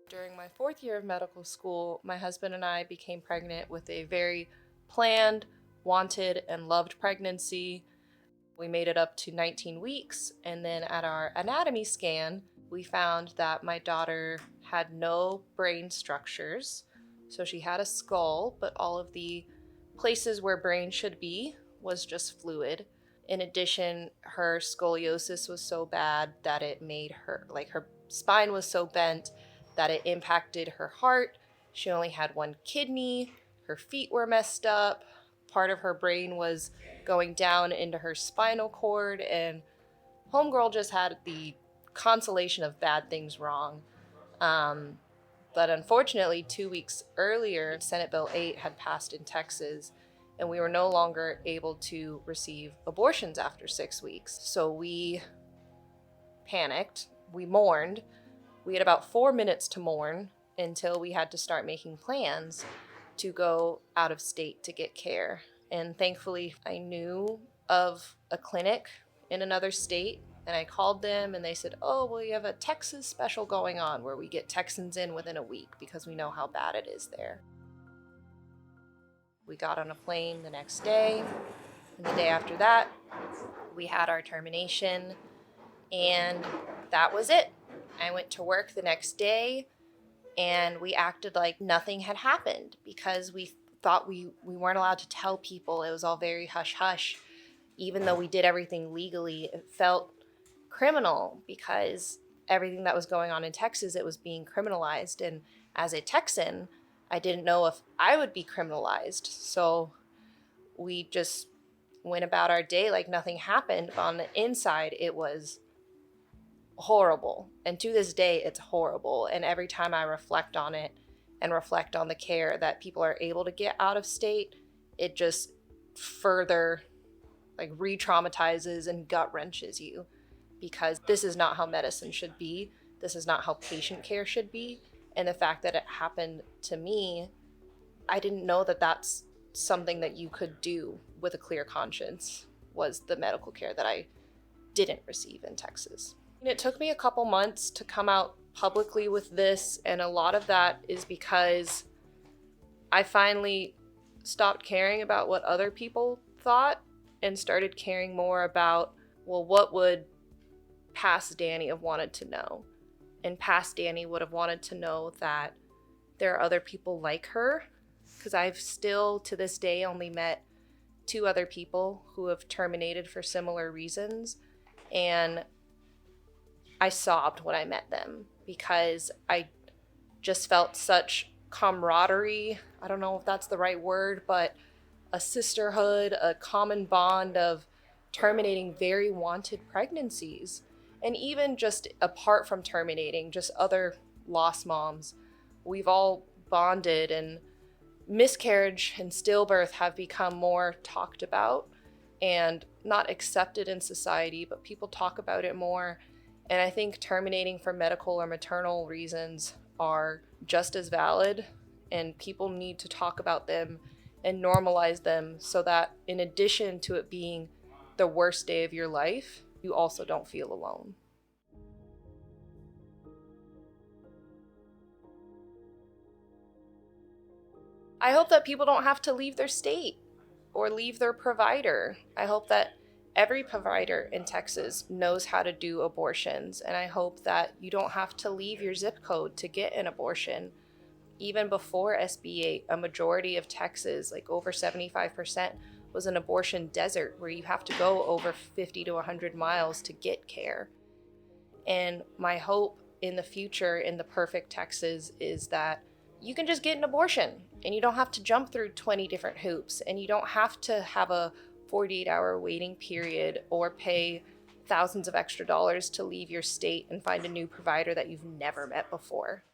During my 4th year of medical school, my husband and I became pregnant with a very planned, wanted, and loved pregnancy. We made it up to 19 weeks, and then at our anatomy scan, we found that my daughter had no brain structures. So she had a skull, but all of the places where brain should be was just fluid. In addition, her scoliosis was so bad that it made her, her spine was so bent that it impacted her heart. She only had one kidney, her feet were messed up, part of her brain was going down into her spinal cord, and homegirl just had the constellation of bad things wrong. But unfortunately, 2 weeks earlier, Senate Bill 8 had passed in Texas, and we were no longer able to receive abortions after 6 weeks. So we panicked, we mourned. We had about 4 minutes to mourn until we had to start making plans to go out of state to get care. And thankfully, I knew of a clinic in another state, and I called them and they said, oh, well, you have a Texas special going on where we get Texans in within a week because we know how bad it is there. We got on a plane the next day, and the day after that, we had our termination, and that was it. I went to work the next day, and we acted like nothing had happened because we thought we weren't allowed to tell people. It was all very hush-hush. Even though we did everything legally, it felt criminal because everything that was going on in Texas, it was being criminalized. And as a Texan, I didn't know if I would be criminalized. So we just went about our day like nothing happened. But on the inside, it was horrible. And to this day, it's horrible. And every time I reflect on it and reflect on the care that people are able to get out of state, it just further re-traumatizes and gut wrenches you, because this is not how medicine should be. This is not how patient care should be. And the fact that it happened to me, I didn't know that that's something that you could do with a clear conscience, was the medical care that I didn't receive in Texas. It took me a couple months to come out publicly with this, and a lot of that is because I finally stopped caring about what other people thought and started caring more about, well, what would past Danny have wanted to know? And past Danny would have wanted to know that there are other people like her, because I've still, to this day, only met 2 other people who have terminated for similar reasons, and I sobbed when I met them because I just felt such camaraderie. I don't know if that's the right word, but a sisterhood, a common bond of terminating very wanted pregnancies. And even just apart from terminating, just other lost moms, we've all bonded, and miscarriage and stillbirth have become more talked about and not accepted in society, but people talk about it more. And I think terminating for medical or maternal reasons are just as valid, and people need to talk about them and normalize them so that in addition to it being the worst day of your life, you also don't feel alone. I hope that people don't have to leave their state or leave their provider. I hope that every provider in Texas knows how to do abortions, and I hope that you don't have to leave your zip code to get an abortion. Even before SB 8, a majority of Texas, over 75%, was an abortion desert where you have to go over 50 to 100 miles to get care. And my hope in the future, in the perfect Texas, is that you can just get an abortion and you don't have to jump through 20 different hoops, and you don't have to have a 48-hour waiting period or pay thousands of extra dollars to leave your state and find a new provider that you've never met before.